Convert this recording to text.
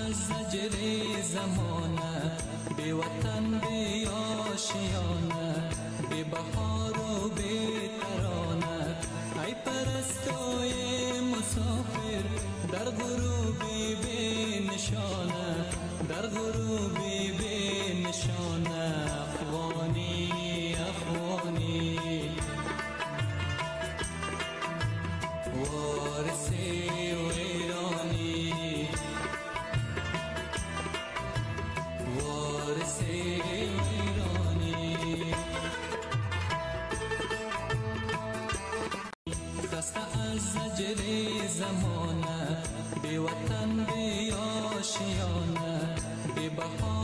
از زجر زمانه، بی وطن بی آشیانه، بی بهار و بی ترانه. ای پرستوی مسافر در غروبی بی نشانه، در غروبی بی نشانه. افغانی افغانی وارث ویرانی، وارث ویرانی. خسته از زجر زمانه، بی وطن بی آشیانه، بی بهار